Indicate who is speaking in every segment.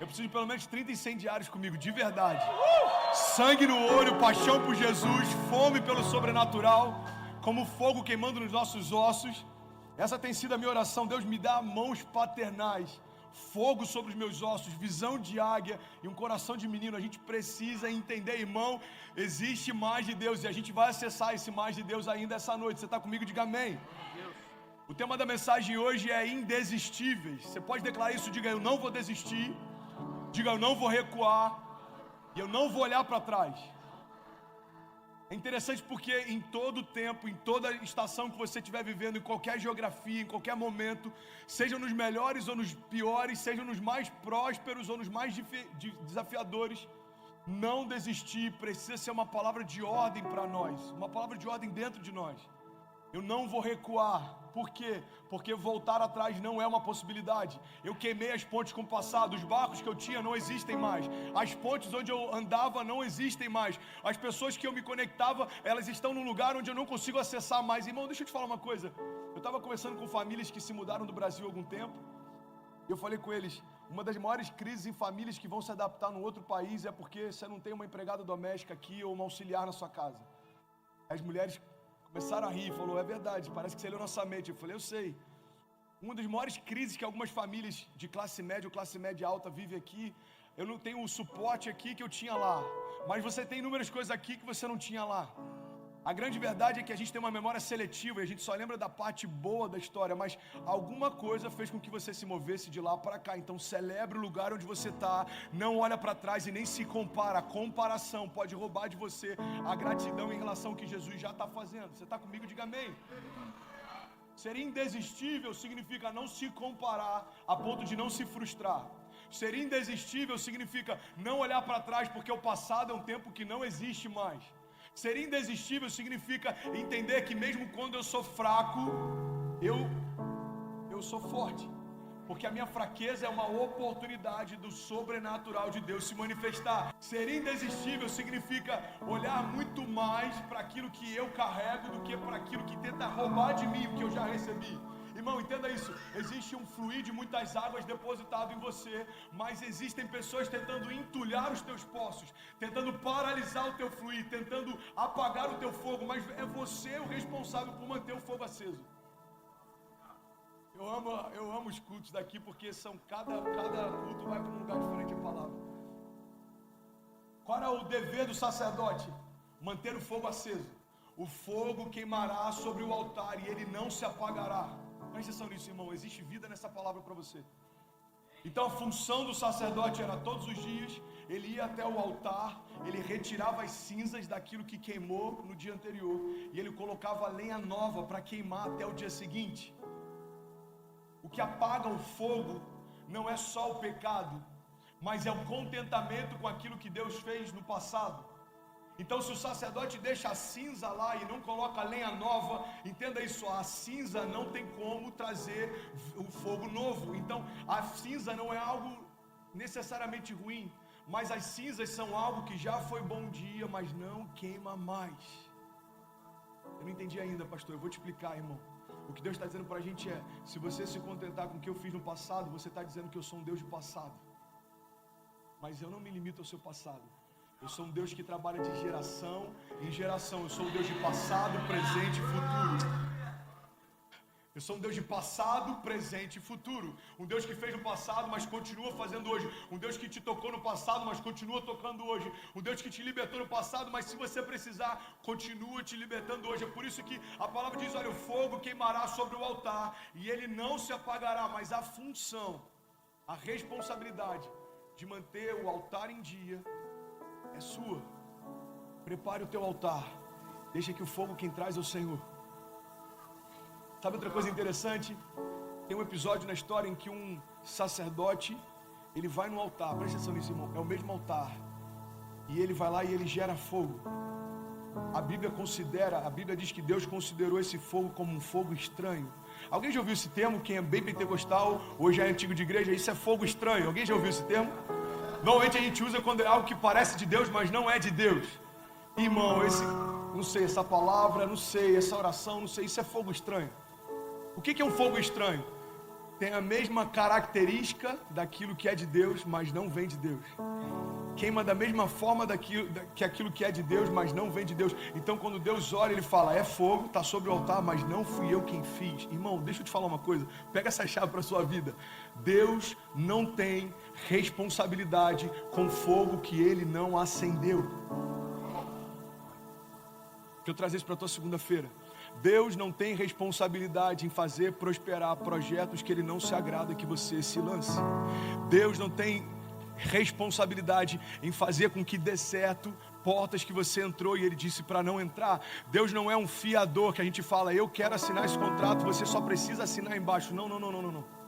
Speaker 1: Eu preciso de pelo menos 30 incendiários comigo, de verdade. Sangue no olho, paixão por Jesus, fome pelo sobrenatural, como fogo queimando nos nossos ossos. Essa tem sido a minha oração. Deus, me dá mãos paternais, fogo sobre os meus ossos, visão de águia e um coração de menino. A gente precisa entender, irmão, existe mais de Deus e a gente vai acessar esse mais de Deus ainda essa noite. Você está comigo? Diga amém. O tema da mensagem hoje é indesistíveis. Você pode declarar isso, diga: eu não vou desistir. Diga: eu não vou recuar e eu não vou olhar para trás. É interessante porque em todo tempo, em toda estação que você estiver vivendo, em qualquer geografia, em qualquer momento, sejam nos melhores ou nos piores, sejam nos mais prósperos ou nos mais desafiadores, não desistir precisa ser uma palavra de ordem para nós, uma palavra de ordem dentro de nós. Eu não vou recuar. Por quê? Porque voltar atrás não é uma possibilidade. Eu queimei as pontes com o passado. Os barcos que eu tinha não existem mais. As pontes onde eu andava não existem mais. As pessoas que eu me conectava, elas estão num lugar onde eu não consigo acessar mais. Irmão, deixa eu te falar uma coisa. Eu estava conversando com famílias que se mudaram do Brasil há algum tempo. E eu falei com eles, uma das maiores crises em famílias que vão se adaptar num outro país é porque você não tem uma empregada doméstica aqui ou uma auxiliar na sua casa. As mulheres começaram a rir, falou: é verdade, parece que você leu nossa mente. Eu falei: eu sei. Uma das maiores crises que algumas famílias de classe média ou classe média alta vivem aqui, eu não tenho o suporte aqui que eu tinha lá, mas você tem inúmeras coisas aqui que você não tinha lá. A grande verdade é que a gente tem uma memória seletiva e a gente só lembra da parte boa da história, mas alguma coisa fez com que você se movesse de lá para cá. Então celebre o lugar onde você está, não olha para trás e nem se compara. A comparação pode roubar de você a gratidão em relação ao que Jesus já está fazendo. Você está comigo? Diga amém. Ser indesistível significa não se comparar a ponto de não se frustrar. Ser indesistível significa não olhar para trás, porque o passado é um tempo que não existe mais. Ser indesistível significa entender que mesmo quando eu sou fraco, eu sou forte. Porque a minha fraqueza é uma oportunidade do sobrenatural de Deus se manifestar. Ser indesistível significa olhar muito mais para aquilo que eu carrego do que para aquilo que tenta roubar de mim o que eu já recebi. Irmão, entenda isso. Existe um fluir de muitas águas depositado em você, mas existem pessoas tentando entulhar os teus poços, tentando paralisar o teu fluir, tentando apagar o teu fogo, mas é você o responsável por manter o fogo aceso. Eu amo os cultos daqui, porque cada culto vai para um lugar diferente de palavra. Qual é o dever do sacerdote? Manter o fogo aceso. O fogo queimará sobre o altar e ele não se apagará. Presta atenção nisso, irmão. Existe vida nessa palavra para você. Então a função do sacerdote era todos os dias, ele ia até o altar, ele retirava as cinzas daquilo que queimou no dia anterior, e ele colocava lenha nova para queimar até o dia seguinte. O que apaga o fogo não é só o pecado, mas é o contentamento com aquilo que Deus fez no passado. Então se o sacerdote deixa a cinza lá e não coloca lenha nova, entenda isso, a cinza não tem como trazer o fogo novo. Então a cinza não é algo necessariamente ruim, mas as cinzas são algo que já foi bom dia, mas não queima mais. Eu não entendi ainda, pastor, eu vou te explicar, irmão. O que Deus está dizendo para a gente é: se você se contentar com o que eu fiz no passado, você está dizendo que eu sou um Deus de passado. Mas eu não me limito ao seu passado. Eu sou um Deus que trabalha de geração em geração. Eu sou um Deus de passado, presente e futuro. Eu sou um Deus de passado, presente e futuro. Um Deus que fez no passado, mas continua fazendo hoje. Um Deus que te tocou no passado, mas continua tocando hoje. Um Deus que te libertou no passado, mas se você precisar, continua te libertando hoje. É por isso que a palavra diz: olha, o fogo queimará sobre o altar e ele não se apagará. Mas a função, a responsabilidade de manter o altar em dia é sua. Prepare o teu altar. Deixa que o fogo quem traz é o Senhor. Sabe outra coisa interessante? Tem um episódio na história em que um sacerdote, ele vai no altar. Presta atenção nisso, irmão. É o mesmo altar. E ele vai lá e ele gera fogo. A Bíblia diz que Deus considerou esse fogo como um fogo estranho. Alguém já ouviu esse termo? Quem é bem pentecostal, ou já é antigo de igreja, isso é fogo estranho. Alguém já ouviu esse termo? Normalmente a gente usa quando é algo que parece de Deus, mas não é de Deus. Irmão, não sei, essa palavra, não sei, essa oração, não sei, isso é fogo estranho. O que é um fogo estranho? tem a mesma característica daquilo que é de Deus, mas não vem de Deus. Queima da mesma forma que aquilo que é de Deus, mas não vem de Deus. Então quando Deus olha, Ele fala, é fogo, está sobre o altar, mas não fui eu quem fiz. Irmão, deixa eu te falar uma coisa, pega essa chave para a sua vida. Deus não tem responsabilidade com fogo que Ele não acendeu. Deixa eu trazer isso para a tua segunda-feira. Deus não tem responsabilidade em fazer prosperar projetos que Ele não se agrada que você se lance. Deus não tem responsabilidade em fazer com que dê certo portas que você entrou e Ele disse para não entrar. Deus não é um fiador que a gente fala, eu quero assinar esse contrato, você só precisa assinar embaixo. Não.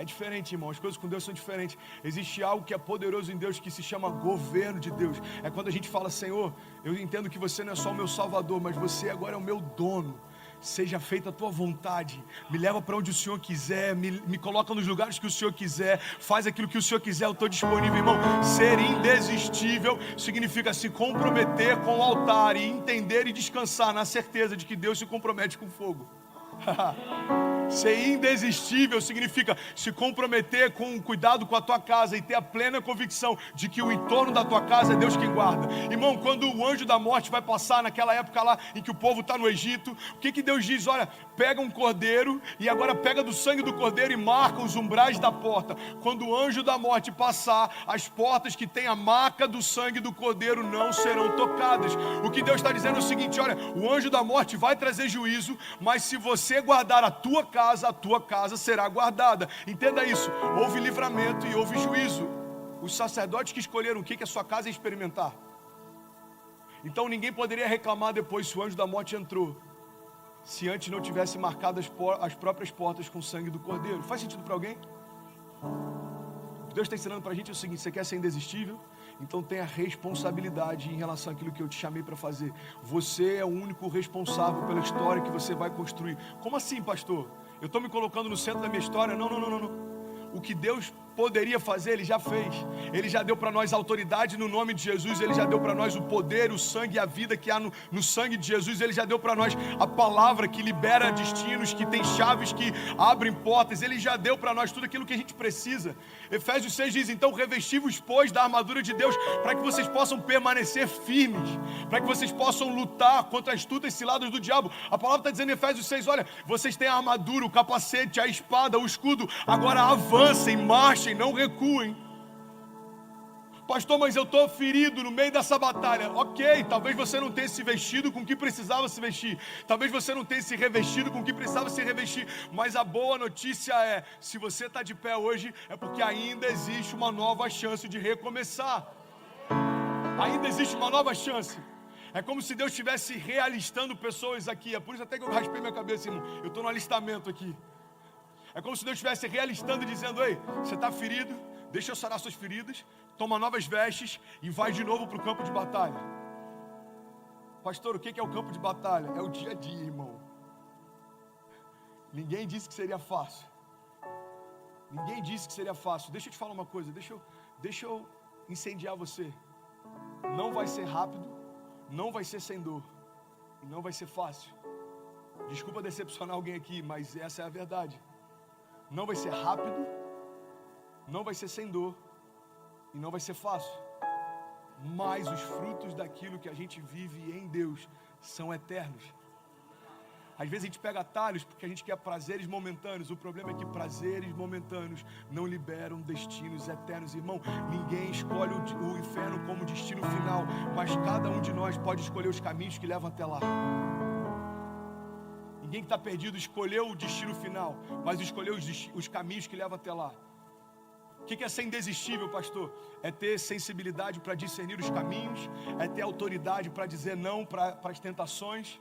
Speaker 1: É diferente, irmão, as coisas com Deus são diferentes. Existe algo que é poderoso em Deus que se chama governo de Deus. É quando a gente fala, Senhor, eu entendo que você não é só o meu salvador, mas você agora é o meu dono. Seja feita a tua vontade, me leva para onde o Senhor quiser, me coloca nos lugares que o Senhor quiser, faz aquilo que o Senhor quiser, eu estou disponível, irmão. Ser indesistível significa se comprometer com o altar e entender e descansar na certeza de que Deus se compromete com fogo. Ser indesistível significa se comprometer com o cuidado com a tua casa e ter a plena convicção de que o entorno da tua casa é Deus quem guarda. Irmão, quando o anjo da morte vai passar naquela época lá em que o povo está no Egito, o que Deus diz? Olha, pega um cordeiro e agora pega do sangue do cordeiro e marca os umbrais da porta. Quando o anjo da morte passar, as portas que tem a marca do sangue do cordeiro não serão tocadas. O que Deus está dizendo é o seguinte, olha, o anjo da morte vai trazer juízo, mas se você guardar a tua casa será guardada. Entenda isso, houve livramento e houve juízo. Os sacerdotes que escolheram o que a sua casa ia experimentar. Então ninguém poderia reclamar depois se o anjo da morte entrou, se antes não tivesse marcado as próprias portas com o sangue do cordeiro. Faz sentido para alguém? O que Deus está ensinando para a gente é o seguinte, você quer ser indesistível? Então tenha responsabilidade em relação àquilo que eu te chamei para fazer. Você é o único responsável pela história que você vai construir. Como assim, pastor? Eu estou me colocando no centro da minha história? Não. O que Deus poderia fazer, Ele já fez. Ele já deu para nós autoridade no nome de Jesus. Ele já deu para nós o poder, o sangue e a vida que há no sangue de Jesus. Ele já deu para nós a palavra que libera destinos, que tem chaves que abrem portas. Ele já deu para nós tudo aquilo que a gente precisa. Efésios 6 diz, então revesti-vos, pois, da armadura de Deus, para que vocês possam permanecer firmes, para que vocês possam lutar contra as astutas ciladas do diabo. A palavra está dizendo em Efésios 6, olha, vocês têm a armadura, o capacete, a espada, o escudo, agora avancem, marchem, não recuem. Pastor, mas eu estou ferido no meio dessa batalha. Ok, talvez você não tenha se vestido com o que precisava se vestir, talvez você não tenha se revestido com o que precisava se revestir, mas a boa notícia é, se você está de pé hoje, é porque ainda existe uma nova chance de recomeçar. Ainda existe uma nova chance. É como se Deus estivesse realistando pessoas aqui. É por isso até que eu raspei minha cabeça, irmão. Eu estou no alistamento aqui. É como se Deus estivesse realistando e dizendo, ei, você está ferido, deixa eu sarar suas feridas, toma novas vestes e vai de novo para o campo de batalha. Pastor, o que é o campo de batalha? É o dia a dia, irmão. Ninguém disse que seria fácil. Ninguém disse que seria fácil. Deixa eu te falar uma coisa, deixa eu incendiar você. Não vai ser rápido, não vai ser sem dor e não vai ser fácil. Desculpa decepcionar alguém aqui, mas essa é a verdade. Não vai ser rápido, não vai ser sem dor e não vai ser fácil. Mas os frutos daquilo que a gente vive em Deus são eternos. Às vezes a gente pega atalhos porque a gente quer prazeres momentâneos. O problema é que prazeres momentâneos não liberam destinos eternos. Irmão, ninguém escolhe o inferno como destino final, mas cada um de nós pode escolher os caminhos que levam até lá. Ninguém que está perdido escolheu o destino final, mas escolheu os caminhos que levam até lá. O que é ser indesistível, pastor? É ter sensibilidade para discernir os caminhos, é ter autoridade para dizer não para as tentações,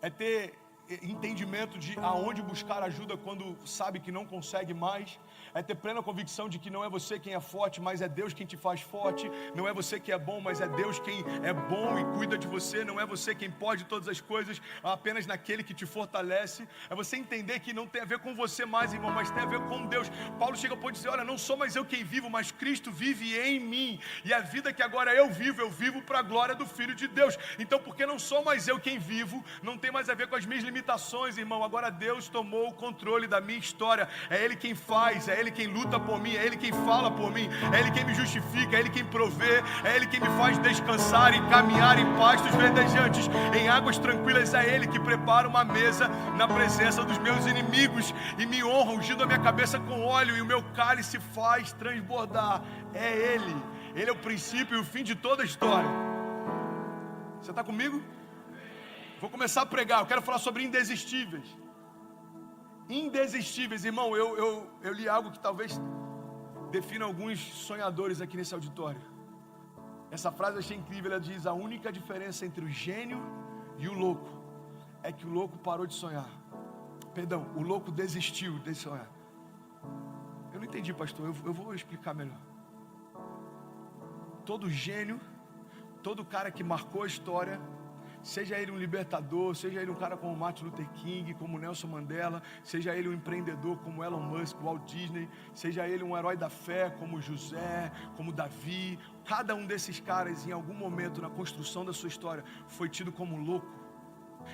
Speaker 1: é ter entendimento de aonde buscar ajuda quando sabe que não consegue mais, é ter plena convicção de que não é você quem é forte, mas é Deus quem te faz forte, não é você que é bom, mas é Deus quem é bom e cuida de você, não é você quem pode todas as coisas, apenas naquele que te fortalece. É você entender que não tem a ver com você mais, irmão, mas tem a ver com Deus. Paulo chega a ponto de dizer, olha, não sou mais eu quem vivo, mas Cristo vive em mim, e a vida que agora eu vivo para a glória do Filho de Deus. Então, porque não sou mais eu quem vivo, não tem mais a ver com as minhas limitações, limitações, irmão. Agora Deus tomou o controle da minha história. É Ele quem faz, é Ele quem luta por mim, é Ele quem fala por mim, é Ele quem me justifica, é Ele quem provê, é Ele quem me faz descansar e caminhar em pastos verdejantes, em águas tranquilas. É Ele que prepara uma mesa na presença dos meus inimigos e me honra, ungindo a minha cabeça com óleo, e o meu cálice faz transbordar. É Ele. Ele é o princípio e o fim de toda a história. Você está comigo? Vou começar a pregar. Eu quero falar sobre indesistíveis. Indesistíveis, irmão. Eu li algo que talvez defina alguns sonhadores aqui nesse auditório. Essa frase eu achei incrível. Ela diz: a única diferença entre o gênio e o louco é que o louco parou de sonhar. Perdão, o louco desistiu de sonhar. Eu não entendi, pastor. Eu vou explicar melhor. Todo gênio, todo cara que marcou a história, seja ele um libertador, seja ele um cara como Martin Luther King, como Nelson Mandela, seja ele um empreendedor como Elon Musk, Walt Disney, seja ele um herói da fé como José, como Davi, cada um desses caras em algum momento na construção da sua história foi tido como louco.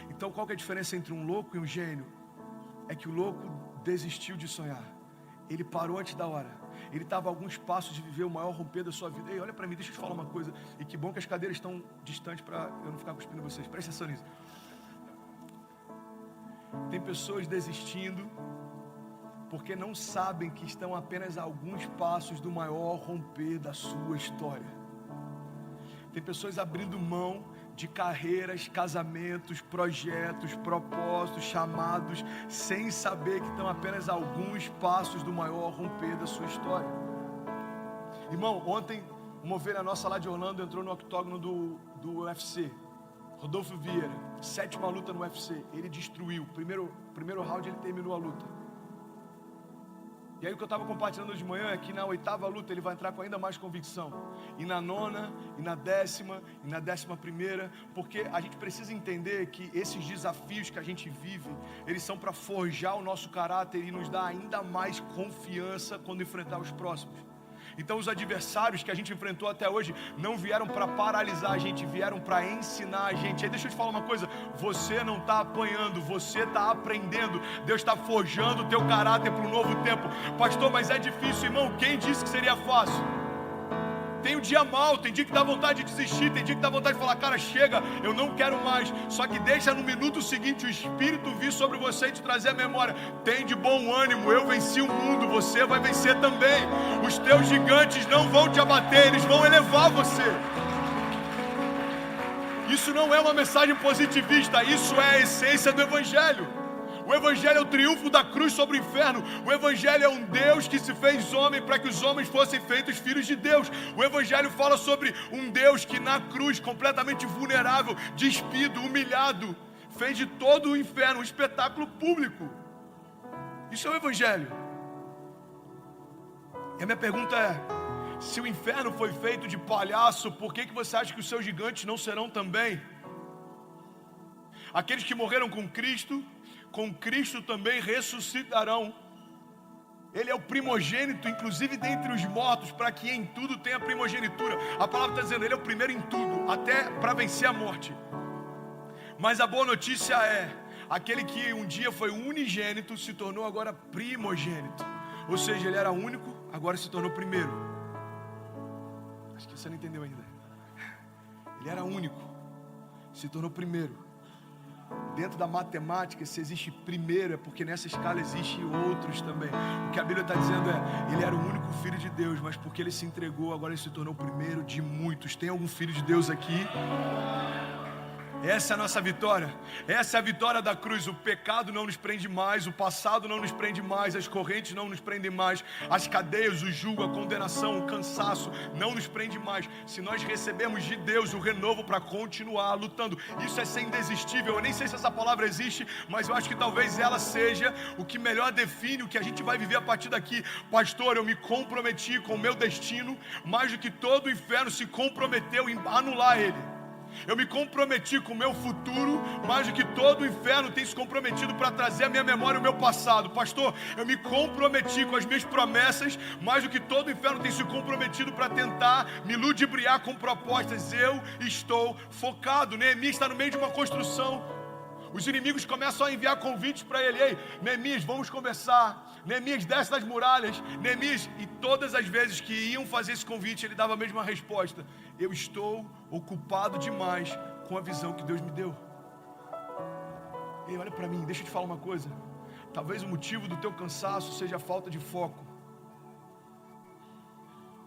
Speaker 1: Então qual que é a diferença entre um louco e um gênio? É que o louco desistiu de sonhar, ele parou antes da hora. Ele estava a alguns passos de viver o maior romper da sua vida. Ei, olha para mim, deixa eu te falar uma coisa. E que bom que as cadeiras estão distantes para eu não ficar cuspindo vocês. Presta atenção nisso. Tem pessoas desistindo porque não sabem que estão apenas a alguns passos do maior romper da sua história. Tem pessoas abrindo mão de carreiras, casamentos, projetos, propósitos, chamados, sem saber que estão apenas a alguns passos do maior romper da sua história. Irmão, ontem uma ovelha nossa lá de Orlando entrou no octógono do UFC, Rodolfo Vieira, 7ª luta no UFC, ele destruiu, primeiro round ele terminou a luta. E aí o que eu estava compartilhando de manhã é que na 8ª luta ele vai entrar com ainda mais convicção. E na 9ª, e na 10ª, e na 11ª, porque a gente precisa entender que esses desafios que a gente vive, eles são para forjar o nosso caráter e nos dar ainda mais confiança quando enfrentar os próximos. Então os adversários que a gente enfrentou até hoje não vieram para paralisar a gente, vieram para ensinar a gente. Aí deixa eu te falar uma coisa, você não está apanhando, você está aprendendo. Deus está forjando o teu caráter para um novo tempo. Pastor, mas é difícil, irmão, quem disse que seria fácil? Tem um dia mal, tem dia que dá vontade de desistir, tem dia que dá vontade de falar, cara, chega, eu não quero mais. Só que deixa no minuto seguinte o Espírito vir sobre você e te trazer a memória. Tem de bom ânimo, eu venci o mundo, você vai vencer também. Os teus gigantes não vão te abater, eles vão elevar você. Isso não é uma mensagem positivista, isso é a essência do Evangelho. O Evangelho é o triunfo da cruz sobre o inferno. O Evangelho é um Deus que se fez homem para que os homens fossem feitos filhos de Deus. O Evangelho fala sobre um Deus que na cruz, completamente vulnerável, despido, humilhado, fez de todo o inferno um espetáculo público. Isso é o Evangelho. E a minha pergunta é, se o inferno foi feito de palhaço, por que você acha que os seus gigantes não serão também? Aqueles que morreram com Cristo também ressuscitarão. Ele é o primogênito, inclusive dentre os mortos, para que em tudo tenha primogenitura. A palavra está dizendo, ele é o primeiro em tudo, até para vencer a morte. Mas a boa notícia é, aquele que um dia foi unigênito, se tornou agora primogênito. Ou seja, ele era único, agora se tornou primeiro. Acho que você não entendeu ainda. Ele era único, se tornou primeiro. Dentro da matemática, se existe primeiro, é porque nessa escala existem outros também. O que a Bíblia está dizendo é, ele era o único filho de Deus, mas porque ele se entregou, agora ele se tornou o primeiro de muitos. Tem algum filho de Deus aqui? Essa é a nossa vitória. Essa é a vitória da cruz. O pecado não nos prende mais, o passado não nos prende mais, as correntes não nos prendem mais, as cadeias, o jugo, a condenação, o cansaço não nos prende mais. Se nós recebemos de Deus o renovo para continuar lutando, isso é ser indesistível. Eu nem sei se essa palavra existe, mas eu acho que talvez ela seja o que melhor define o que a gente vai viver a partir daqui. Pastor, eu me comprometi com o meu destino mais do que todo o inferno se comprometeu em anular ele. Eu me comprometi com o meu futuro mais do que todo o inferno tem se comprometido para trazer à minha memória o meu passado. Pastor, eu me comprometi com as minhas promessas mais do que todo o inferno tem se comprometido para tentar me ludibriar com propostas. Eu estou focado. Neemias está no meio de uma construção. Os inimigos começam a enviar convites para ele. Ei, Neemias, vamos conversar. Neemias, desce das muralhas. Neemias, e todas as vezes que iam fazer esse convite, ele dava a mesma resposta: eu estou ocupado demais com a visão que Deus me deu. Ei, olha para mim, deixa eu te falar uma coisa. Talvez o motivo do teu cansaço seja a falta de foco.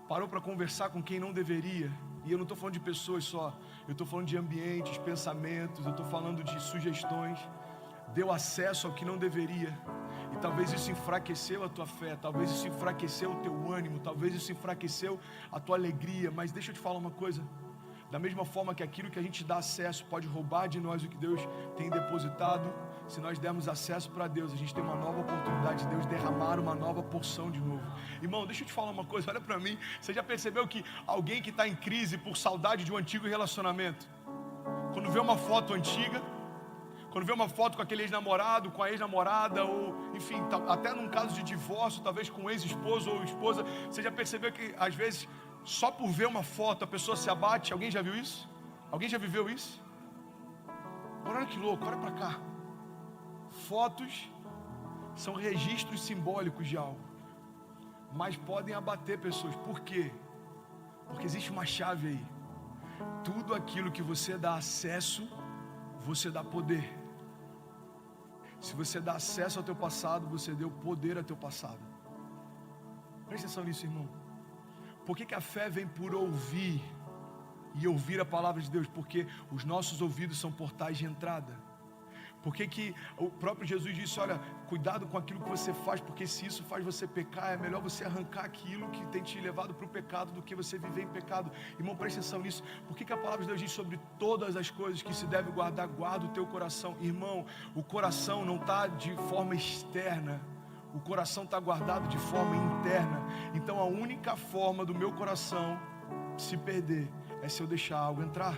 Speaker 1: Parou para conversar com quem não deveria. E eu não estou falando de pessoas só. Eu estou falando de ambientes, pensamentos. Eu estou falando de sugestões. Deu acesso ao que não deveria. E talvez isso enfraqueceu a tua fé. Talvez isso enfraqueceu o teu ânimo. Talvez isso enfraqueceu a tua alegria. Mas deixa eu te falar uma coisa. Da mesma forma que aquilo que a gente dá acesso pode roubar de nós o que Deus tem depositado, se nós dermos acesso para Deus, a gente tem uma nova oportunidade de Deus derramar uma nova porção de novo. Irmão, deixa eu te falar uma coisa, olha para mim. Você já percebeu que alguém que está em crise por saudade de um antigo relacionamento, quando vê uma foto antiga, quando vê uma foto com aquele ex-namorado, com a ex-namorada, ou enfim, até num caso de divórcio, talvez com ex-esposo ou esposa, você já percebeu que às vezes só por ver uma foto a pessoa se abate? Alguém já viu isso? Alguém já viveu isso? Olha que louco, olha para cá. Fotos são registros simbólicos de algo, mas podem abater pessoas. Por quê? Porque existe uma chave aí. Tudo aquilo que você dá acesso, você dá poder. Se você dá acesso ao teu passado, você deu poder ao teu passado. Presta atenção nisso, irmão. Por que a fé vem por ouvir e ouvir a palavra de Deus? Porque os nossos ouvidos são portais de entrada. Por que o próprio Jesus disse: olha, cuidado com aquilo que você faz, porque se isso faz você pecar, é melhor você arrancar aquilo que tem te levado para o pecado do que você viver em pecado. Irmão, presta atenção nisso. Por que a palavra de Deus diz sobre todas as coisas que se deve guardar? Guarda o teu coração. Irmão, o coração não está de forma externa. O coração está guardado de forma interna. Então a única forma do meu coração se perder é se eu deixar algo entrar.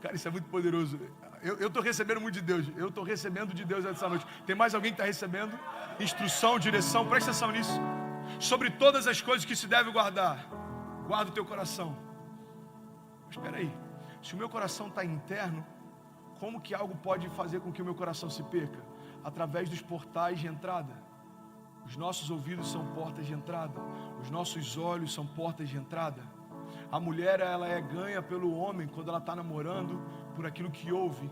Speaker 1: Cara, isso é muito poderoso. Eu estou recebendo muito de Deus. Eu estou recebendo de Deus essa noite. Tem mais alguém que está recebendo? Instrução, direção, presta atenção nisso. Sobre todas as coisas que se deve guardar, guarda o teu coração. Mas espera aí, se o meu coração está interno, como que algo pode fazer com que o meu coração se perca? Através dos portais de entrada. Os nossos ouvidos são portas de entrada. Os nossos olhos são portas de entrada. A mulher, ela é ganha pelo homem quando ela está namorando, por aquilo que ouve.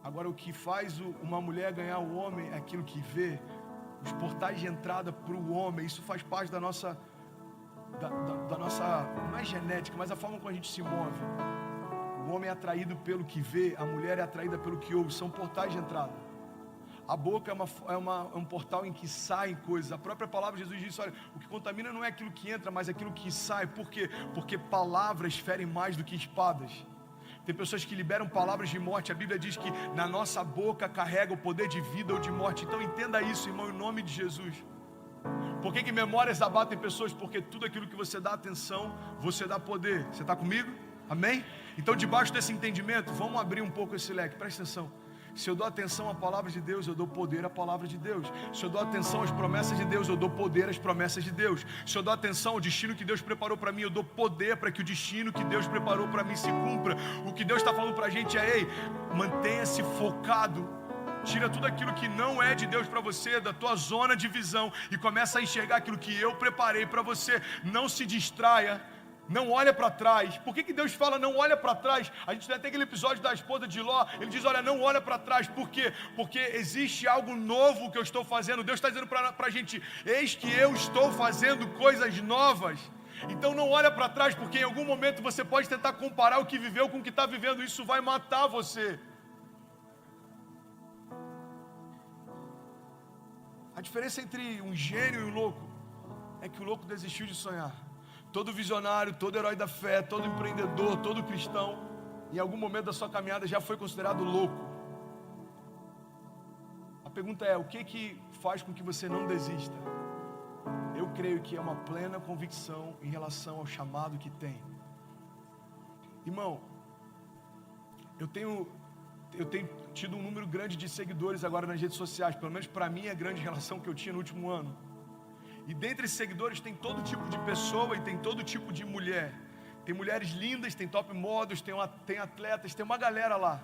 Speaker 1: Agora, o que faz uma mulher ganhar o homem é aquilo que vê. Os portais de entrada para o homem, isso faz parte da nossa, da nossa, não é genética, mas a forma como a gente se move. O homem é atraído pelo que vê, a mulher é atraída pelo que ouve. São portais de entrada. A boca é um portal em que saem coisas. A própria palavra de Jesus diz: olha, o que contamina não é aquilo que entra, mas aquilo que sai. Por quê? Porque palavras ferem mais do que espadas. Tem pessoas que liberam palavras de morte. A Bíblia diz que na nossa boca carrega o poder de vida ou de morte. Então entenda isso, irmão, em nome de Jesus. Por que memórias abatem pessoas? Porque tudo aquilo que você dá atenção, você dá poder. Você está comigo? Amém? Então, debaixo desse entendimento, vamos abrir um pouco esse leque. Presta atenção. Se eu dou atenção à palavra de Deus, eu dou poder à palavra de Deus. Se eu dou atenção às promessas de Deus, eu dou poder às promessas de Deus. Se eu dou atenção ao destino que Deus preparou para mim, eu dou poder para que o destino que Deus preparou para mim se cumpra. O que Deus está falando para a gente é: ei, mantenha-se focado. Tira tudo aquilo que não é de Deus para você, da tua zona de visão, e começa a enxergar aquilo que eu preparei para você. Não se distraia. Não olha para trás. Por que Deus fala não olha para trás? A gente tem até aquele episódio da esposa de Ló. Ele diz: olha, não olha para trás. Por quê? Porque existe algo novo que eu estou fazendo. Deus está dizendo para a gente: eis que eu estou fazendo coisas novas. Então não olha para trás, porque em algum momento você pode tentar comparar o que viveu com o que está vivendo. Isso vai matar você. A diferença entre um gênio e um louco é que o louco desistiu de sonhar. Todo visionário, todo herói da fé, todo empreendedor, todo cristão, em algum momento da sua caminhada já foi considerado louco. A pergunta é: o que faz com que você não desista? Eu creio que é uma plena convicção em relação ao chamado que tem. Irmão, eu tenho tido um número grande de seguidores agora nas redes sociais. Pelo menos para mim é grande em relação ao que eu tinha no último ano. E dentre esses seguidores tem todo tipo de pessoa e tem todo tipo de mulher. Tem mulheres lindas, tem top models, tem atletas, tem uma galera lá.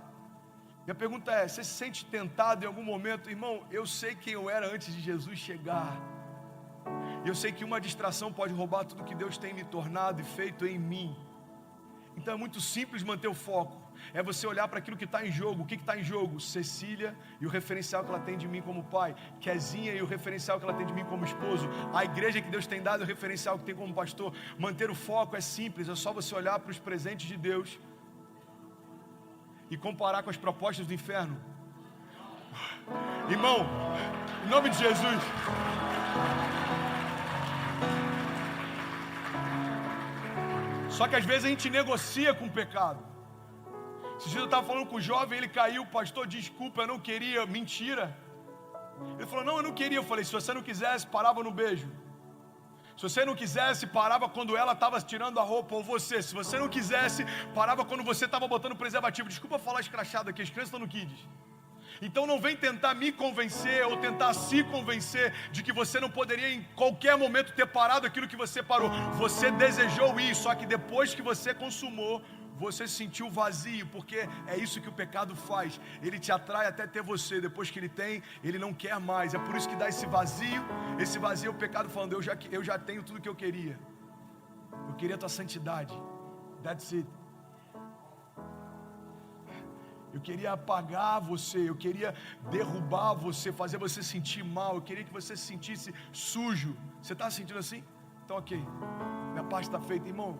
Speaker 1: E a pergunta é, você se sente tentado em algum momento? Irmão, eu sei quem eu era antes de Jesus chegar. Eu sei que uma distração pode roubar tudo que Deus tem me tornado e feito em mim. Então é muito simples manter o foco. É você olhar para aquilo que está em jogo. O que está em jogo? Cecília e o referencial que ela tem de mim como pai. Kezinha e o referencial que ela tem de mim como esposo. A igreja que Deus tem dado e o referencial que tem como pastor. Manter o foco é simples. É só você olhar para os presentes de Deus e comparar com as propostas do inferno. Irmão, em nome de Jesus. Só que às vezes a gente negocia com o pecado. Esse dia eu estava falando com o jovem, ele caiu, pastor, desculpa, eu não queria, mentira. Ele falou, não, eu não queria. Eu falei, se você não quisesse, parava no beijo. Se você não quisesse, parava quando ela estava tirando a roupa, ou você. Se você não quisesse, parava quando você estava botando preservativo. Desculpa falar escrachado aqui, as crianças estão no Kids. Então não vem tentar me convencer ou tentar se convencer de que você não poderia em qualquer momento ter parado aquilo que você parou. Você desejou isso, só que depois que você consumou, você se sentiu vazio, porque é isso que o pecado faz. Ele te atrai até ter você, depois que ele tem, ele não quer mais. É por isso que dá esse vazio é o pecado falando, eu já tenho tudo que eu queria a tua santidade, that's it. Eu queria apagar você, eu queria derrubar você, fazer você sentir mal, eu queria que você se sentisse sujo. Você está se sentindo assim? Então ok, minha parte está feita, irmão.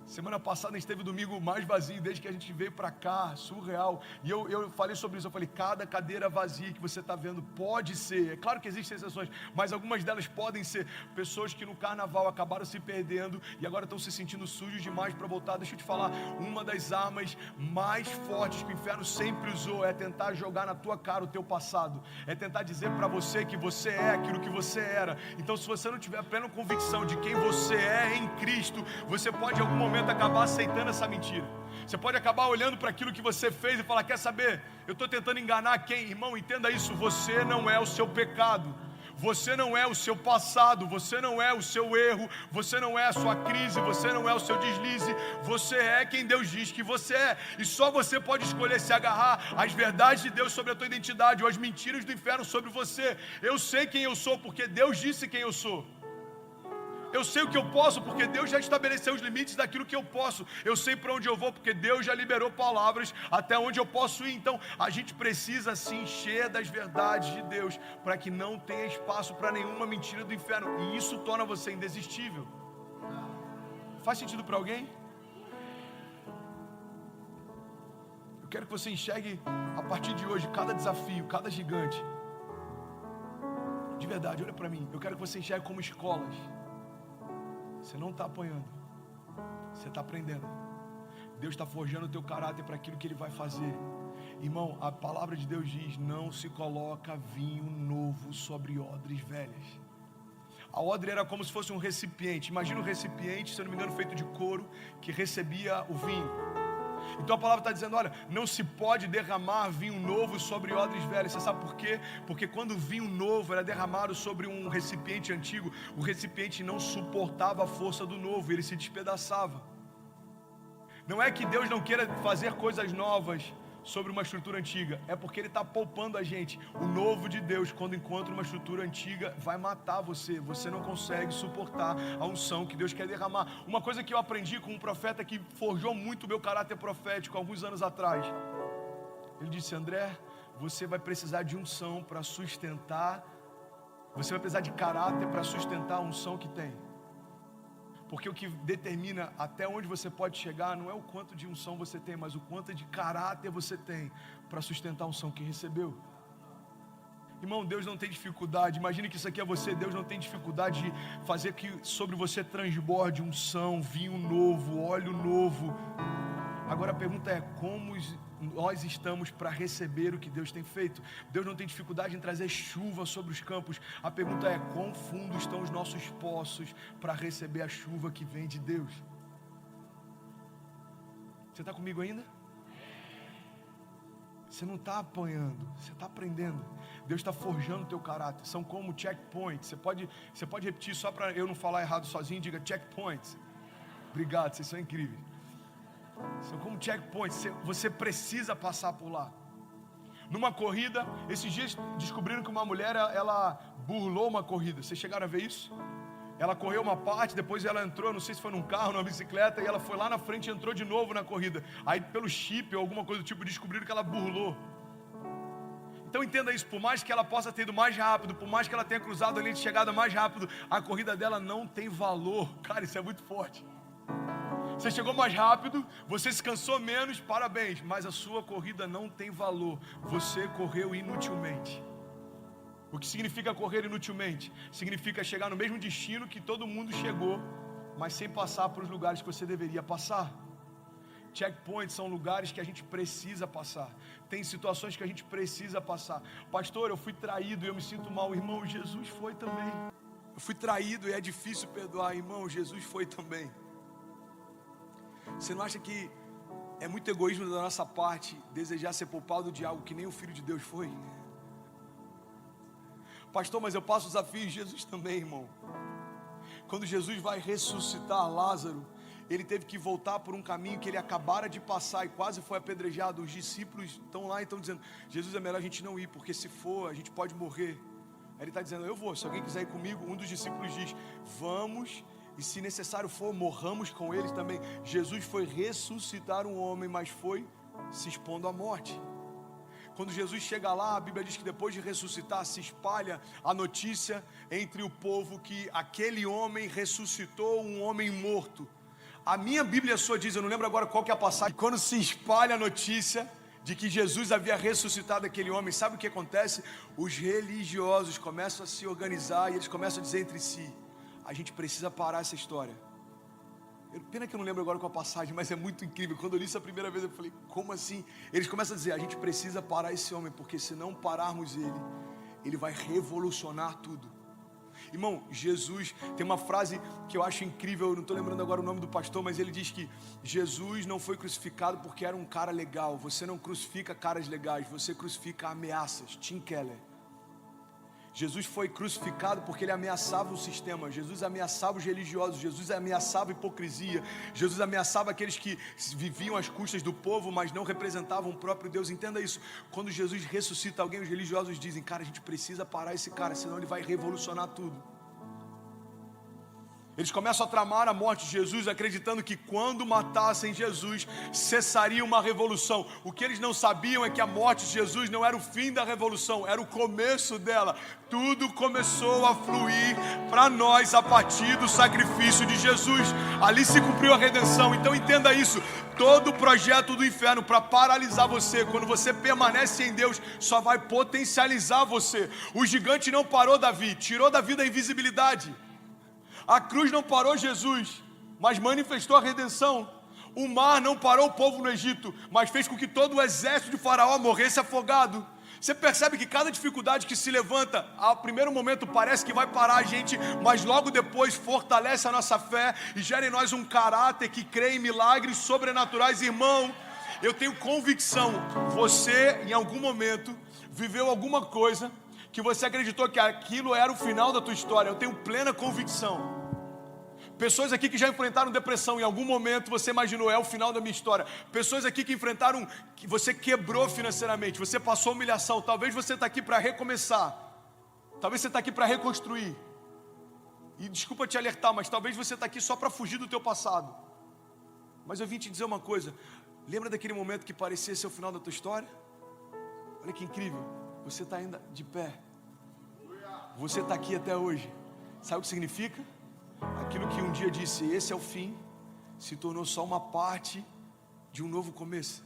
Speaker 1: Semana passada a gente teve o domingo mais vazio desde que a gente veio para cá, surreal. E eu falei sobre isso, eu falei, cada cadeira vazia que você está vendo pode ser, é claro que existem exceções, mas algumas delas podem ser pessoas que no carnaval acabaram se perdendo e agora estão se sentindo sujos demais para voltar. Deixa eu te falar, uma das armas mais fortes que o inferno sempre usou é tentar jogar na tua cara o teu passado, é tentar dizer para você que você é aquilo que você era. Então se você não tiver plena convicção de quem você é em Cristo, você pode em algum momento acabar aceitando essa mentira. Você pode acabar olhando para aquilo que você fez e falar, quer saber, eu estou tentando enganar quem? Irmão, entenda isso, você não é o seu pecado, você não é o seu passado, você não é o seu erro, você não é a sua crise, você não é o seu deslize, você é quem Deus diz que você é, e só você pode escolher se agarrar às verdades de Deus sobre a tua identidade ou às mentiras do inferno sobre você. Eu sei quem eu sou porque Deus disse quem eu sou. Eu sei o que eu posso, porque Deus já estabeleceu os limites daquilo que eu posso. Eu sei para onde eu vou, porque Deus já liberou palavras até onde eu posso ir. Então, a gente precisa se encher das verdades de Deus, para que não tenha espaço para nenhuma mentira do inferno. E isso torna você indesistível. Faz sentido para alguém? Eu quero que você enxergue, a partir de hoje, cada desafio, cada gigante. De verdade, olha para mim. Eu quero que você enxergue como escolas. Você não está apanhando, você está aprendendo. Deus está forjando o teu caráter para aquilo que Ele vai fazer. Irmão, a palavra de Deus diz, não se coloca vinho novo sobre odres velhas. A odre era como se fosse um recipiente. Imagina um recipiente, se eu não me engano, feito de couro, que recebia o vinho. Então a palavra está dizendo, olha, não se pode derramar vinho novo sobre odres velhos. Você sabe por quê? Porque quando o vinho novo era derramado sobre um recipiente antigo, o recipiente não suportava a força do novo, ele se despedaçava. Não é que Deus não queira fazer coisas novas sobre uma estrutura antiga, é porque Ele está poupando a gente. O novo de Deus, quando encontra uma estrutura antiga, vai matar você. Você não consegue suportar a unção que Deus quer derramar. Uma coisa que eu aprendi com um profeta que forjou muito o meu caráter profético alguns anos atrás. Ele disse, André, você vai precisar de unção para sustentar, você vai precisar de caráter para sustentar a unção que tem. Porque o que determina até onde você pode chegar não é o quanto de unção você tem, mas o quanto de caráter você tem para sustentar a unção que recebeu. Irmão, Deus não tem dificuldade, imagine que isso aqui é você, Deus não tem dificuldade de fazer que sobre você transborde unção, vinho novo, óleo novo. Agora a pergunta é, como nós estamos para receber o que Deus tem feito? Deus não tem dificuldade em trazer chuva sobre os campos. A pergunta é, quão fundo estão os nossos poços para receber a chuva que vem de Deus? Você está comigo ainda? Você não está apanhando, você está aprendendo. Deus está forjando o teu caráter. São como checkpoints. Você pode repetir só para eu não falar errado sozinho, diga checkpoints. Obrigado, vocês são incríveis. São como checkpoints, você precisa passar por lá. Numa corrida, esses dias descobriram que uma mulher, ela burlou uma corrida. Vocês chegaram a ver isso? Ela correu uma parte, depois ela entrou, não sei se foi num carro, numa bicicleta, e ela foi lá na frente e entrou de novo na corrida. Aí pelo chip ou alguma coisa do tipo, descobriram que ela burlou. Então entenda isso, por mais que ela possa ter ido mais rápido, por mais que ela tenha cruzado a linha de chegada mais rápido, a corrida dela não tem valor. Cara, isso é muito forte. Você chegou mais rápido, você se cansou menos, parabéns, mas a sua corrida não tem valor. Você correu inutilmente. O que significa correr inutilmente? Significa chegar no mesmo destino que todo mundo chegou, mas sem passar por os lugares que você deveria passar. Checkpoints são lugares que a gente precisa passar. Tem situações que a gente precisa passar. Pastor, eu fui traído e eu me sinto mal. Irmão, Jesus foi também. Eu fui traído e é difícil perdoar. Irmão, Jesus foi também. Você não acha que é muito egoísmo da nossa parte desejar ser poupado de algo que nem o Filho de Deus foi? Pastor, mas eu passo desafios. Jesus também, irmão. Quando Jesus vai ressuscitar Lázaro, ele teve que voltar por um caminho que ele acabara de passar e quase foi apedrejado. Os discípulos estão lá e estão dizendo: Jesus, é melhor a gente não ir, porque se for, a gente pode morrer. Aí ele está dizendo: eu vou, se alguém quiser ir comigo. Um dos discípulos diz: vamos, e se necessário for, morramos com eles também. Jesus foi ressuscitar um homem, mas foi se expondo à morte. Quando Jesus chega lá, a Bíblia diz que depois de ressuscitar, se espalha a notícia entre o povo que aquele homem ressuscitou um homem morto. A minha Bíblia só diz, eu não lembro agora qual que é a passagem, quando se espalha a notícia de que Jesus havia ressuscitado aquele homem, sabe o que acontece? Os religiosos começam a se organizar e eles começam a dizer entre si: a gente precisa parar essa história. Pena que eu não lembro agora qual a passagem, mas é muito incrível. Quando eu li isso a primeira vez, eu falei: como assim? Eles começam a dizer: a gente precisa parar esse homem, porque se não pararmos ele vai revolucionar tudo. Irmão, Jesus, tem uma frase que eu acho incrível, eu não estou lembrando agora o nome do pastor, mas ele diz que Jesus não foi crucificado porque era um cara legal. Você não crucifica caras legais, você crucifica ameaças. Tim Keller. Jesus foi crucificado porque ele ameaçava o sistema. Jesus ameaçava os religiosos. Jesus ameaçava a hipocrisia. Jesus ameaçava aqueles que viviam às custas do povo, mas não representavam o próprio Deus. Entenda isso. Quando Jesus ressuscita alguém, os religiosos dizem: cara, a gente precisa parar esse cara, senão ele vai revolucionar tudo. Eles começam a tramar a morte de Jesus, acreditando que quando matassem Jesus, cessaria uma revolução. O que eles não sabiam é que a morte de Jesus não era o fim da revolução, era o começo dela. Tudo começou a fluir para nós a partir do sacrifício de Jesus. Ali se cumpriu a redenção. Então entenda isso. Todo o projeto do inferno para paralisar você, quando você permanece em Deus, só vai potencializar você. O gigante não parou Davi, tirou Davi da invisibilidade. A cruz não parou Jesus, mas manifestou a redenção. O mar não parou o povo no Egito, mas fez com que todo o exército de Faraó morresse afogado. Você percebe que cada dificuldade que se levanta, ao primeiro momento parece que vai parar a gente, mas logo depois fortalece a nossa fé e gera em nós um caráter que crê em milagres sobrenaturais. Irmão, eu tenho convicção, você em algum momento viveu alguma coisa que você acreditou que aquilo era o final da tua história. Eu tenho plena convicção. Pessoas aqui que já enfrentaram depressão, em algum momento você imaginou: é o final da minha história. Pessoas aqui que enfrentaram, que você quebrou financeiramente, você passou humilhação. Talvez você está aqui para recomeçar, talvez você está aqui para reconstruir. E desculpa te alertar, mas talvez você está aqui só para fugir do teu passado. Mas eu vim te dizer uma coisa: lembra daquele momento que parecia ser o final da tua história? Olha que incrível, você está ainda de pé. Você está aqui até hoje. Sabe o que significa? Aquilo que um dia disse: esse é o fim, se tornou só uma parte de um novo começo.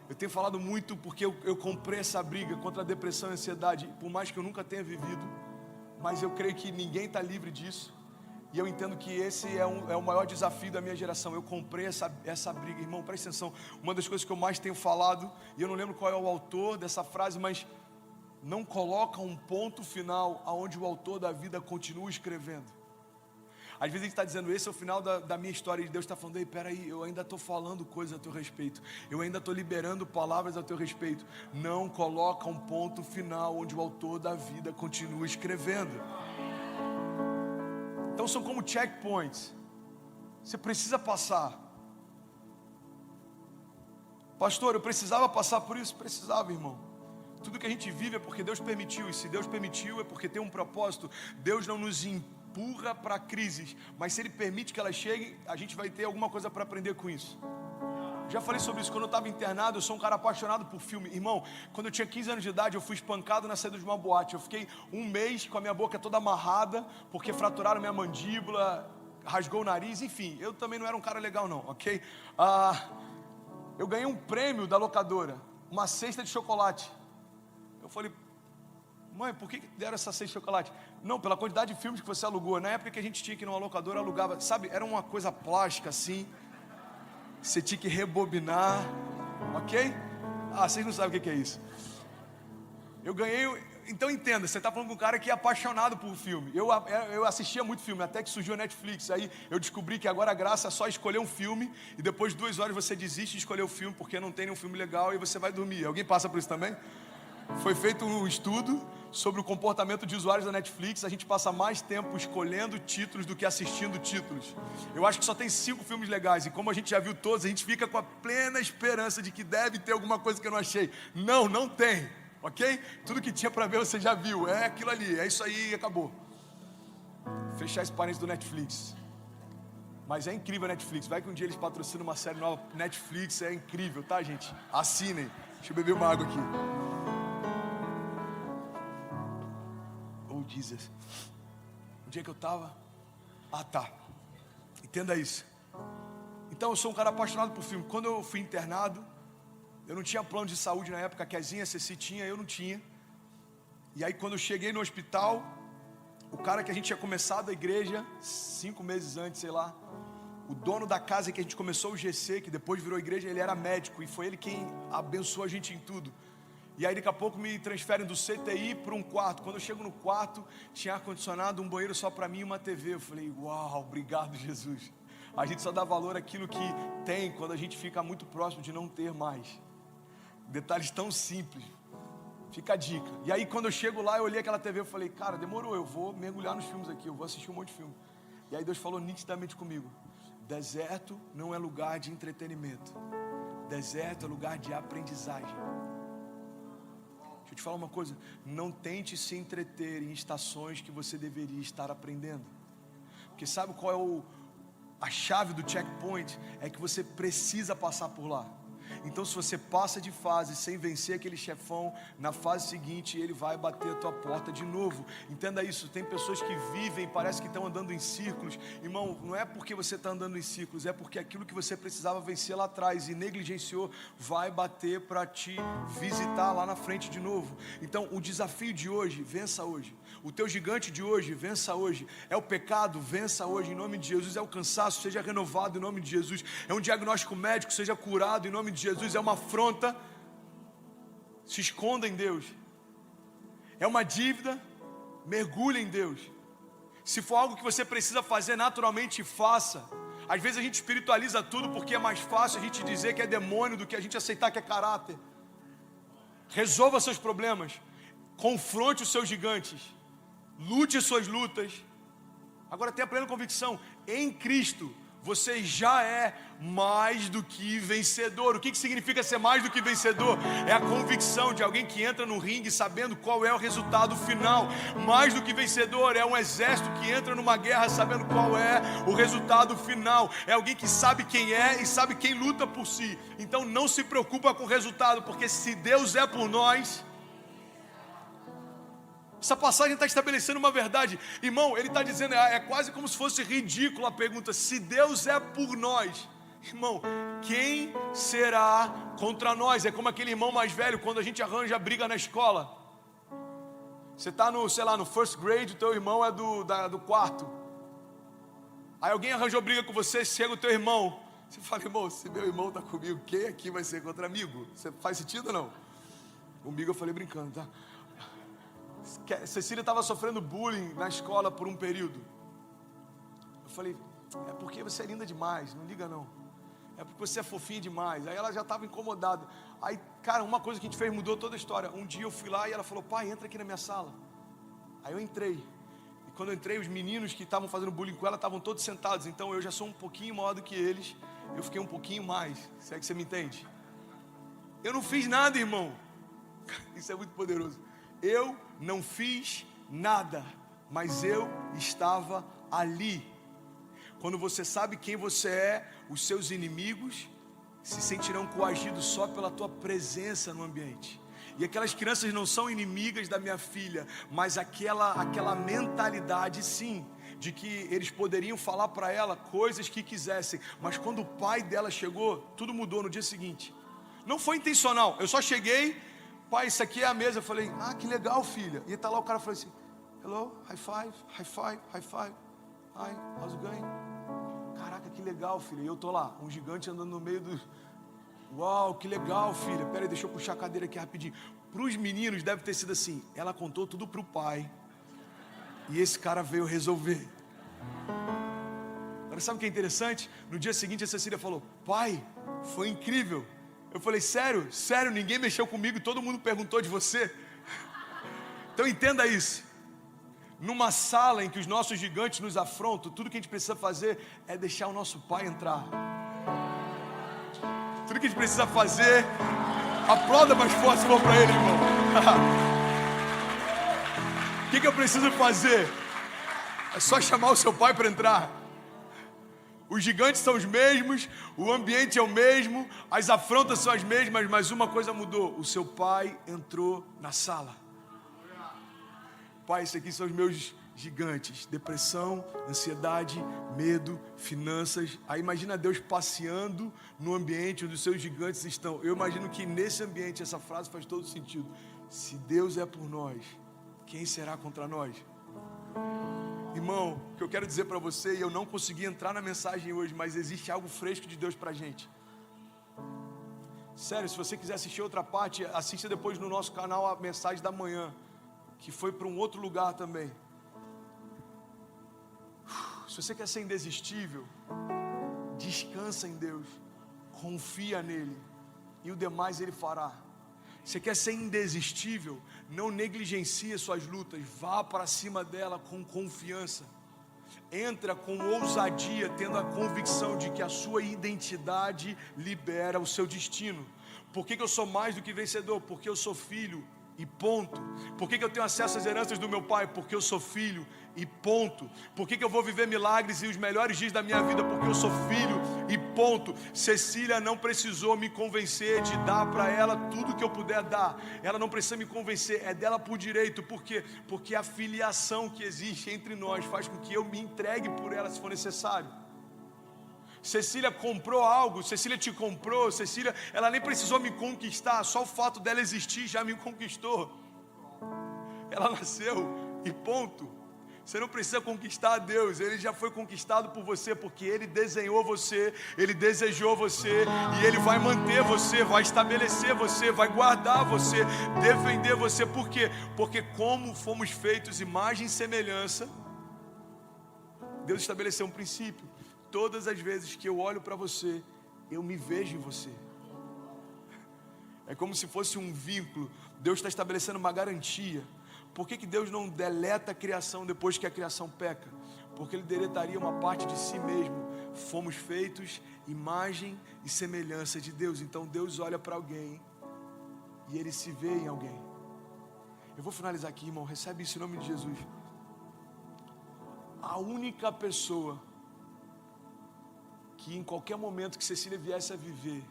Speaker 1: Eu tenho falado muito porque eu comprei essa briga contra a depressão e a ansiedade, por mais que eu nunca tenha vivido, mas eu creio que ninguém está livre disso. E eu entendo que esse é o maior desafio da minha geração. Eu comprei essa briga. Irmão, presta atenção. Uma das coisas que eu mais tenho falado, e eu não lembro qual é o autor dessa frase, mas não coloca um ponto final aonde o autor da vida continua escrevendo. Às vezes a gente está dizendo: esse é o final da minha história, e Deus está falando: ei, peraí, eu ainda estou falando coisas a teu respeito, eu ainda estou liberando palavras a teu respeito. Não coloca um ponto final onde o autor da vida continua escrevendo. Então são como checkpoints. Você precisa passar. Pastor, eu precisava passar por isso? Precisava, irmão. Tudo que a gente vive é porque Deus permitiu, e se Deus permitiu é porque tem um propósito. Deus não nos empurra para crises, mas se Ele permite que elas cheguem, a gente vai ter alguma coisa para aprender com isso. Já falei sobre isso, quando eu estava internado, eu sou um cara apaixonado por filme. Irmão, quando eu tinha 15 anos de idade, eu fui espancado na saída de uma boate. Eu fiquei um mês com a minha boca toda amarrada, porque fraturaram minha mandíbula, rasgou o nariz, enfim. Eu também não era um cara legal não, ok? Eu ganhei um prêmio da locadora, uma cesta de chocolate. Eu falei, mãe, por que deram essa cesta de chocolate? Não, pela quantidade de filmes que você alugou. Na época que a gente tinha que ir numa locadora, alugava, sabe, era uma coisa plástica assim. Você tinha que rebobinar, ok? Vocês não sabem o que é isso. Eu ganhei, então entenda, você está falando com um cara que é apaixonado por filme. Eu assistia muito filme, até que surgiu a Netflix. Aí eu descobri que agora a graça é só escolher um filme, e depois de 2 horas você desiste de escolher o filme, porque não tem nenhum filme legal e você vai dormir. Alguém passa por isso também? Foi feito um estudo sobre o comportamento de usuários da Netflix. A gente passa mais tempo escolhendo títulos do que assistindo títulos. Eu acho que só tem 5 filmes legais, e como a gente já viu todos, a gente fica com a plena esperança de que deve ter alguma coisa que eu não achei. Não tem, ok? Tudo que tinha para ver você já viu, é aquilo ali, é isso aí e acabou. Fechar esse parênteses do Netflix. Mas é incrível a Netflix, vai que um dia eles patrocinam uma série nova. Netflix é incrível, tá, gente? Assinem. Deixa eu beber uma água aqui. Jesus. O dia que eu estava, entenda isso. Então eu sou um cara apaixonado por filme. Quando eu fui internado, eu não tinha plano de saúde na época. A Kezinha, a Ceci tinha, eu não tinha. E aí quando eu cheguei no hospital, o cara que a gente tinha começado a igreja 5 meses antes, sei lá, o dono da casa que a gente começou o GC, que depois virou igreja, ele era médico, e foi ele quem abençoou a gente em tudo. E aí daqui a pouco me transferem do CTI para um quarto. Quando eu chego no quarto, tinha ar-condicionado, um banheiro só para mim e uma TV. Eu falei, uau, obrigado Jesus. A gente só dá valor àquilo que tem quando a gente fica muito próximo de não ter mais. Detalhes tão simples. Fica a dica. E aí quando eu chego lá, eu olhei aquela TV, eu falei, cara, demorou, eu vou mergulhar nos filmes aqui, eu vou assistir um monte de filme. E aí Deus falou nitidamente comigo, deserto não é lugar de entretenimento. Deserto é lugar de aprendizagem. Deixa eu te falar uma coisa, não tente se entreter em estações que você deveria estar aprendendo. Porque sabe qual é a chave do checkpoint? É que você precisa passar por lá. Então se você passa de fase sem vencer aquele chefão, na fase seguinte ele vai bater a tua porta de novo. Entenda isso, tem pessoas que vivem, parece que estão andando em círculos. Irmão, não é porque você está andando em círculos, é porque aquilo que você precisava vencer lá atrás e negligenciou, vai bater para te visitar lá na frente de novo. Então o desafio de hoje, vença hoje. O teu gigante de hoje, vença hoje. É o pecado, vença hoje em nome de Jesus. É o cansaço, seja renovado em nome de Jesus. É um diagnóstico médico, seja curado em nome de Jesus. É uma afronta, se esconda em Deus. É uma dívida, mergulhe em Deus. Se for algo que você precisa fazer naturalmente, faça. Às vezes a gente espiritualiza tudo porque é mais fácil a gente dizer que é demônio do que a gente aceitar que é caráter. Resolva seus problemas, confronte os seus gigantes, lute suas lutas. Agora tenha plena convicção, em Cristo você já é mais do que vencedor. O que significa ser mais do que vencedor? É a convicção de alguém que entra no ringue sabendo qual é o resultado final. Mais do que vencedor é um exército que entra numa guerra sabendo qual é o resultado final. É alguém que sabe quem é e sabe quem luta por si. Então não se preocupa com o resultado, porque se Deus é por nós... Essa passagem está estabelecendo uma verdade. Irmão, ele está dizendo, é quase como se fosse ridícula a pergunta. Se Deus é por nós, irmão, quem será contra nós? É como aquele irmão mais velho, quando a gente arranja briga na escola. Você está no, sei lá, no first grade, o teu irmão é do quarto. Aí alguém arranjou briga com você, chega o teu irmão. Você fala, irmão, se meu irmão está comigo, quem aqui vai ser contra amigo? Você faz sentido ou não? Comigo eu falei brincando, tá? Cecília estava sofrendo bullying na escola por um período. Eu falei, é porque você é linda demais, não liga não. É porque você é fofinha demais. Aí ela já estava incomodada. Aí, cara, uma coisa que a gente fez mudou toda a história. Um dia eu fui lá e ela falou, pai, entra aqui na minha sala. Aí eu entrei. E quando eu entrei, os meninos que estavam fazendo bullying com ela estavam todos sentados. Então eu já sou um pouquinho maior do que eles. Eu fiquei um pouquinho mais. Se é que você me entende? Eu não fiz nada, irmão. Isso é muito poderoso. Eu não fiz nada, mas eu estava ali. Quando você sabe quem você é, os seus inimigos se sentirão coagidos só pela tua presença no ambiente. E aquelas crianças não são inimigas da minha filha, mas aquela mentalidade, sim, de que eles poderiam falar para ela coisas que quisessem. Mas quando o pai dela chegou, tudo mudou no dia seguinte. Não foi intencional, eu só cheguei, pai, isso aqui é a mesa. Eu falei, ah, que legal, filha. E tá lá o cara falou assim, hello, high five, high five, high five. Hi, how's it going? Caraca, que legal, filha. E eu tô lá, um gigante andando no meio do... Uau, que legal, filha. Pera aí, deixa eu puxar a cadeira aqui rapidinho. Para os meninos deve ter sido assim, ela contou tudo pro pai e esse cara veio resolver. Agora sabe o que é interessante? No dia seguinte a Cecília falou, pai, foi incrível. Eu falei, sério? Sério, ninguém mexeu comigo, todo mundo perguntou de você. Então entenda isso. Numa sala em que os nossos gigantes nos afrontam, tudo que a gente precisa fazer é deixar o nosso pai entrar. Tudo que a gente precisa fazer, aplauda mais forte se for para ele, irmão. O que eu preciso fazer? É só chamar o seu pai para entrar. Os gigantes são os mesmos, o ambiente é o mesmo, as afrontas são as mesmas, mas uma coisa mudou: o seu pai entrou na sala. Pai, esses aqui são os meus gigantes: depressão, ansiedade, medo, finanças. Aí imagina Deus passeando no ambiente onde os seus gigantes estão. Eu imagino que nesse ambiente essa frase faz todo sentido. Se Deus é por nós, quem será contra nós? Irmão, o que eu quero dizer para você, e eu não consegui entrar na mensagem hoje, mas existe algo fresco de Deus pra gente. Sério, se você quiser assistir outra parte, assista depois no nosso canal a mensagem da manhã, que foi para um outro lugar também. Se você quer ser indesistível, descansa em Deus, confia nele, e o demais ele fará. Você quer ser indesistível, não negligencie suas lutas, vá para cima dela com confiança. Entra com ousadia, tendo a convicção de que a sua identidade libera o seu destino. Por que eu sou mais do que vencedor? Porque eu sou filho e ponto. Por que eu tenho acesso às heranças do meu pai? Porque eu sou filho e ponto. Por que eu vou viver milagres e os melhores dias da minha vida? Porque eu sou filho e ponto. Cecília não precisou me convencer de dar para ela tudo que eu puder dar. Ela não precisa me convencer, é dela por direito. Por quê? Porque a filiação que existe entre nós faz com que eu me entregue por ela se for necessário. Cecília comprou algo, Cecília te comprou, Cecília, ela nem precisou me conquistar, só o fato dela existir já me conquistou. Ela nasceu e ponto. Você não precisa conquistar a Deus, Ele já foi conquistado por você, porque Ele desenhou você, Ele desejou você, e Ele vai manter você, vai estabelecer você, vai guardar você, defender você. Por quê? Porque como fomos feitos imagem e semelhança, Deus estabeleceu um princípio. Todas as vezes que eu olho para você, eu me vejo em você. É como se fosse um vínculo. Deus está estabelecendo uma garantia. Por que Deus não deleta a criação depois que a criação peca? Porque Ele deletaria uma parte de si mesmo. Fomos feitos imagem e semelhança de Deus. Então Deus olha para alguém e Ele se vê em alguém. Eu vou finalizar aqui, irmão. Recebe isso em nome de Jesus. A única pessoa que em qualquer momento que Cecília viesse a viver,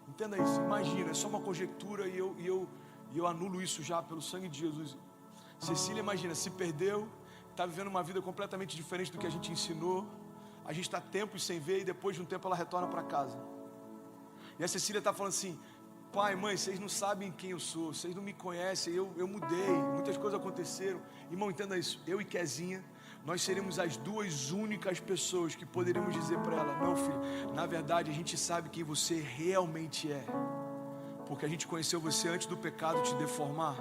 Speaker 1: entenda isso, imagina, é só uma conjectura e eu anulo isso já pelo sangue de Jesus. Cecília, imagina, se perdeu, está vivendo uma vida completamente diferente do que a gente ensinou, a gente está tempos sem ver e depois de um tempo ela retorna para casa. E a Cecília está falando assim, pai, mãe, vocês não sabem quem eu sou, vocês não me conhecem, eu mudei, muitas coisas aconteceram. Irmão, entenda isso, eu e Kezinha, nós seremos as duas únicas pessoas que poderíamos dizer para ela, não, filho, na verdade a gente sabe quem você realmente é, porque a gente conheceu você antes do pecado te deformar.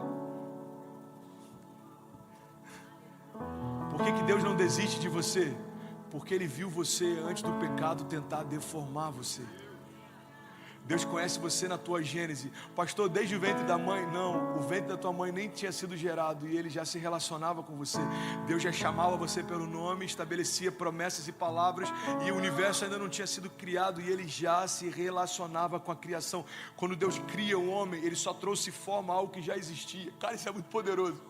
Speaker 1: Por que Deus não desiste de você? Porque Ele viu você antes do pecado tentar deformar você. Deus conhece você na tua gênese. Pastor, desde o ventre da mãe? Não, o ventre da tua mãe nem tinha sido gerado e Ele já se relacionava com você. Deus já chamava você pelo nome, estabelecia promessas e palavras, e o universo ainda não tinha sido criado e Ele já se relacionava com a criação. Quando Deus cria o homem, Ele só trouxe forma a algo que já existia. Cara, isso é muito poderoso.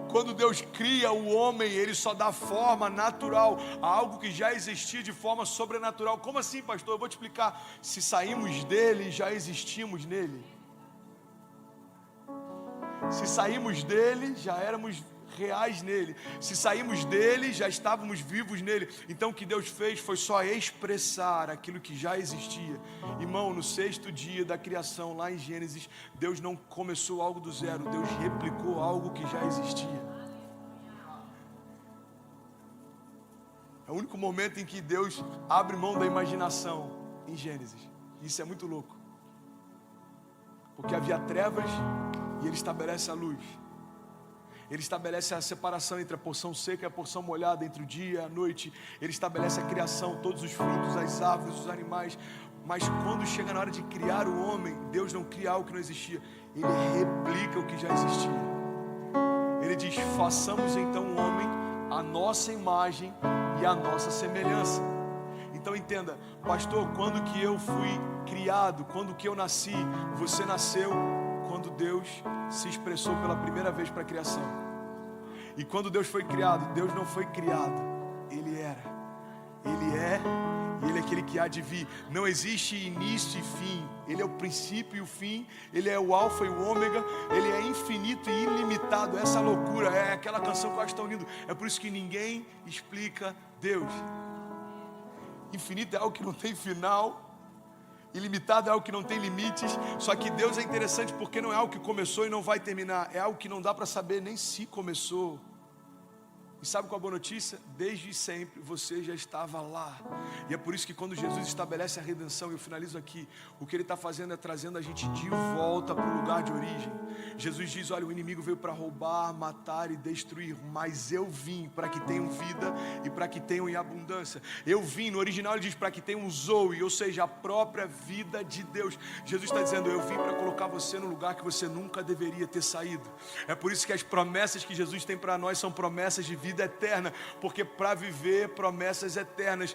Speaker 1: Quando Deus cria o homem, Ele só dá forma natural a algo que já existia de forma sobrenatural. Como assim, pastor? Eu vou te explicar. Se saímos dele, já existimos nele. Se saímos dele, já éramos reais nele. Se saímos dele, já estávamos vivos nele. Então o que Deus fez foi só expressar aquilo que já existia. Irmão, no 6º dia da criação, lá em Gênesis, Deus não começou algo do zero, Deus replicou algo que já existia. É o único momento em que Deus abre mão da imaginação, em Gênesis. Isso é muito louco, porque havia trevas e Ele estabelece a luz. Ele estabelece a separação entre a porção seca e a porção molhada, entre o dia e a noite. Ele estabelece a criação, todos os frutos, as árvores, os animais. Mas quando chega na hora de criar o homem, Deus não cria algo que não existia. Ele replica o que já existia. Ele diz: façamos então o homem a nossa imagem e a nossa semelhança. Então entenda, pastor, quando que eu fui criado, quando que eu nasci? Você nasceu quando Deus se expressou pela primeira vez para a criação. E quando Deus foi criado, Deus não foi criado, Ele era. Ele é, e Ele é aquele que há de vir. Não existe início e fim. Ele é o princípio e o fim. Ele é o alfa e o ômega. Ele é infinito e ilimitado. Essa loucura é aquela canção que eu acho tão lindo. É por isso que ninguém explica Deus. Infinito é algo que não tem final. Ilimitado é algo que não tem limites. Só que Deus é interessante porque não é algo que começou e não vai terminar. É algo que não dá para saber nem se começou. E sabe qual a boa notícia? Desde sempre você já estava lá. E é por isso que quando Jesus estabelece a redenção, e eu finalizo aqui, o que Ele está fazendo é trazendo a gente de volta para o lugar de origem. Jesus diz: olha, o inimigo veio para roubar, matar e destruir, mas eu vim para que tenham vida e para que tenham em abundância. Eu vim, no original ele diz para que tenham Zoe, ou seja, a própria vida de Deus. Jesus está dizendo: eu vim para colocar você no lugar que você nunca deveria ter saído. É por isso que as promessas que Jesus tem para nós são promessas de vida eterna, porque para viver promessas eternas.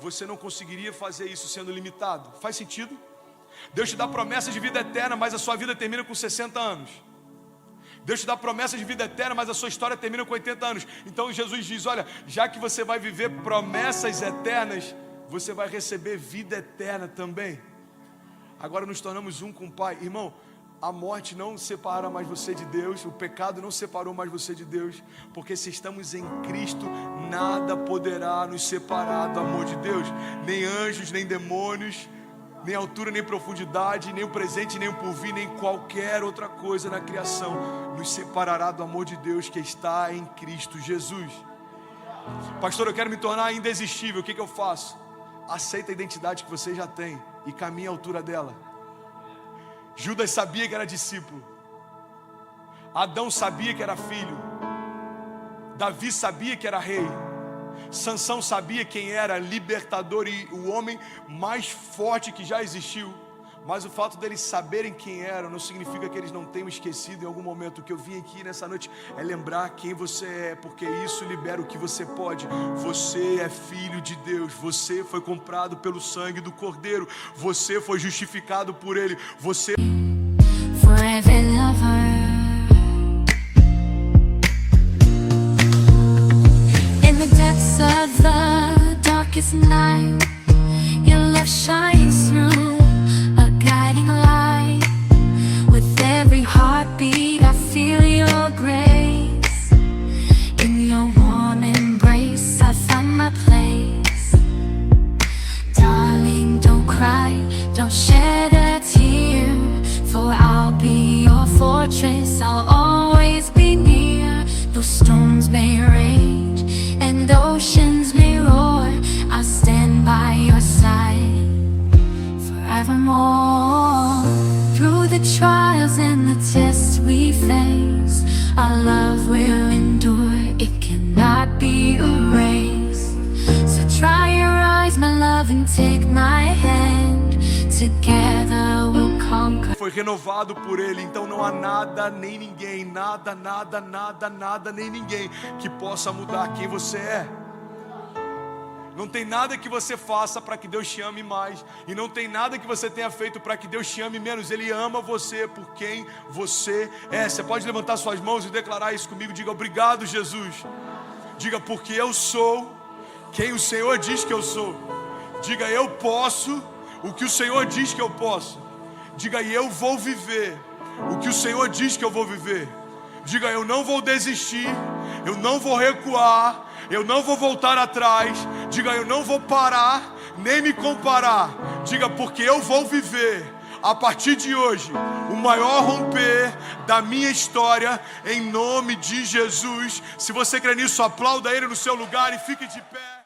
Speaker 1: Você não conseguiria fazer isso sendo limitado. Faz sentido? Deus te dá promessas de vida eterna, mas a sua vida termina com 60 anos. Deus te dá promessas de vida eterna, mas a sua história termina com 80 anos. Então Jesus diz: olha, já que você vai viver promessas eternas, você vai receber vida eterna também. Agora nos tornamos um com o Pai. Irmão, a morte não separa mais você de Deus, o pecado não separou mais você de Deus, porque se estamos em Cristo, nada poderá nos separar do amor de Deus, nem anjos, nem demônios, nem altura, nem profundidade, nem o presente, nem o porvir, nem qualquer outra coisa na criação nos separará do amor de Deus que está em Cristo Jesus. Pastor, eu quero me tornar indesistível, o que eu faço? Aceita a identidade que você já tem e caminha à altura dela. Judas sabia que era discípulo. Adão sabia que era filho. Davi sabia que era rei. Sansão sabia quem era libertador e o homem mais forte que já existiu. Mas o fato deles saberem quem eram não significa que eles não tenham esquecido em algum momento. O que eu vim aqui nessa noite é lembrar quem você é, porque isso libera o que você pode. Você é filho de Deus, você foi comprado pelo sangue do Cordeiro, você foi justificado por Ele, você...
Speaker 2: Forever lover. In the depths of the darkest night, your love shines through, a guiding light. With every heartbeat I feel your grace. In your warm embrace I find my place. Darling, don't cry, don't shed a tear, for I'll be your fortress, I'll always be near. Though storms may rage and oceans may roar, I'll stand by your side forevermore. Through the trials and the tests we face, our love will endure, it cannot be erased. So dry your eyes, my love, and take my hand. Together we'll conquer.
Speaker 1: Foi renovado por Ele, então não há nada nem ninguém, nada, nem ninguém que possa mudar quem você é. Não tem nada que você faça para que Deus te ame mais, e não tem nada que você tenha feito para que Deus te ame menos. Ele ama você por quem você é. Você pode levantar suas mãos e declarar isso comigo. Diga: obrigado, Jesus. Diga: porque eu sou quem o Senhor diz que eu sou. Diga: eu posso o que o Senhor diz que eu posso. Diga: e eu vou viver o que o Senhor diz que eu vou viver. Diga: eu não vou desistir, eu não vou recuar, eu não vou voltar atrás. Diga: eu não vou parar, nem me comparar. Diga: porque eu vou viver, a partir de hoje, o maior romper da minha história, em nome de Jesus. Se você crê nisso, aplauda Ele no seu lugar e fique de pé.